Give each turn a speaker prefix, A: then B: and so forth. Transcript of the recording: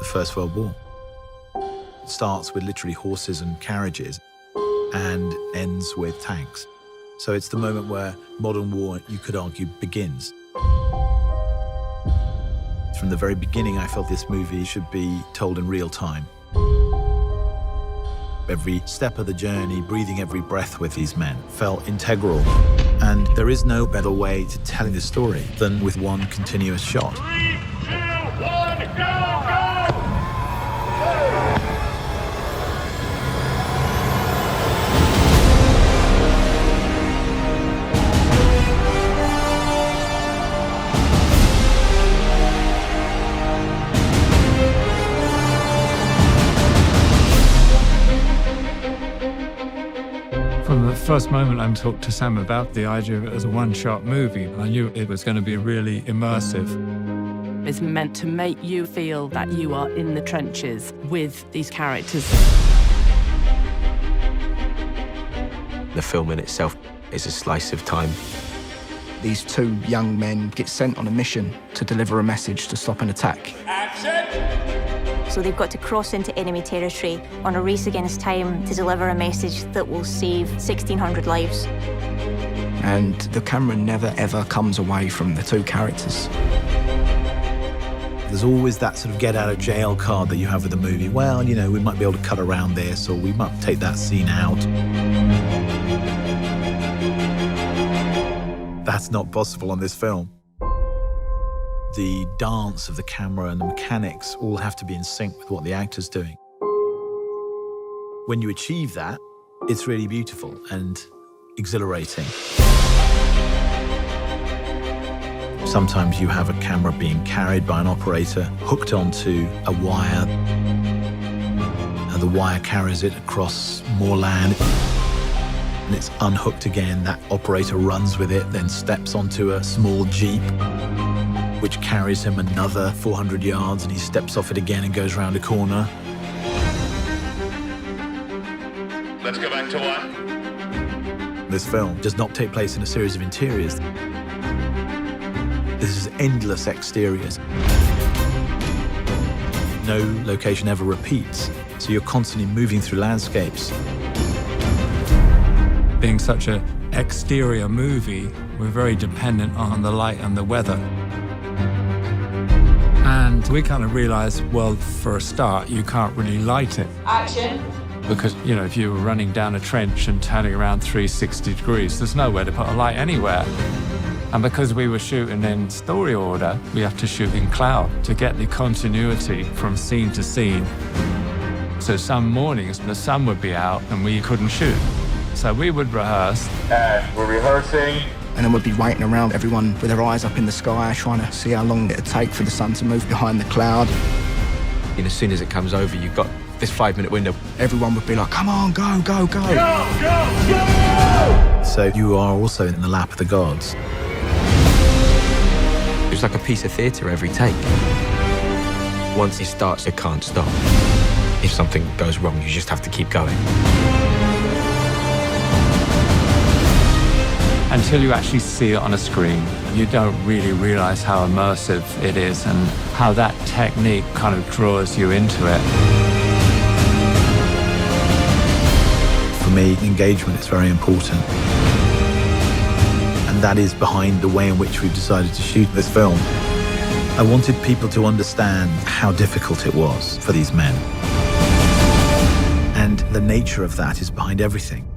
A: First World War. It starts with literally horses and carriages and ends with tanks. So it's the moment where modern war, you could argue, begins. From the very beginning, I felt this movie should be told in real time. Every step of the journey, breathing every breath with these men, felt integral. And there is no better way to telling the story than with one continuous shot.
B: 3, 2, 1, go, go!
C: From the first moment I talked to Sam about the idea of it as a one-shot movie, I knew it was going to be really immersive.
D: It's meant to make you feel that you are in the trenches with these characters.
E: The film in itself is a slice of time.
F: These two young men get sent on a mission to deliver a message to stop an attack.
B: Action!
G: So they've got to cross into enemy territory on a race against time to deliver a message that will save 1,600 lives.
F: And the camera never, ever comes away from the two characters.
A: There's always that sort of get-out-of-jail card that you have with a movie. Well, you know, we might be able to cut around this, or we might take that scene out. That's not possible on this film. The dance of the camera and the mechanics all have to be in sync with what the actor's doing. When you achieve that, it's really beautiful and exhilarating. Sometimes you have a camera being carried by an operator, hooked onto a wire, and the wire carries it across more land, and it's unhooked again. That operator runs with it, then steps onto a small Jeep, which carries him another 400 yards, and he steps off it again and goes round a corner.
B: Let's go back to one.
A: This film does not take place in a series of interiors. This is endless exteriors. No location ever repeats, so you're constantly moving through landscapes.
C: Being such an exterior movie, we're very dependent on the light and the weather. And we kind of realized, well, for a start, you can't really light it.
H: Action.
C: Because, you know, if you were running down a trench and turning around 360 degrees, there's nowhere to put a light anywhere. And because we were shooting in story order, we have to shoot in cloud to get the continuity from scene to scene. So some mornings, the sun would be out and we couldn't shoot. So we would rehearse.
B: And we're rehearsing.
F: And then we'd be waiting around, everyone with their eyes up in the sky, trying to see how long it'd take for the sun to move behind the cloud.
E: And as soon as it comes over, you've got this 5-minute window.
F: Everyone would be like, come on, go, go, go.
B: Go, go, go!
A: So you are also in the lap of the gods.
E: It's like a piece of theatre every take. Once it starts, it can't stop. If something goes wrong, you just have to keep going.
C: Until you actually see it on a screen, you don't really realize how immersive it is and how that technique kind of draws you into it.
A: For me, engagement is very important. And that is behind the way in which we've decided to shoot this film. I wanted people to understand how difficult it was for these men. And the nature of that is behind everything.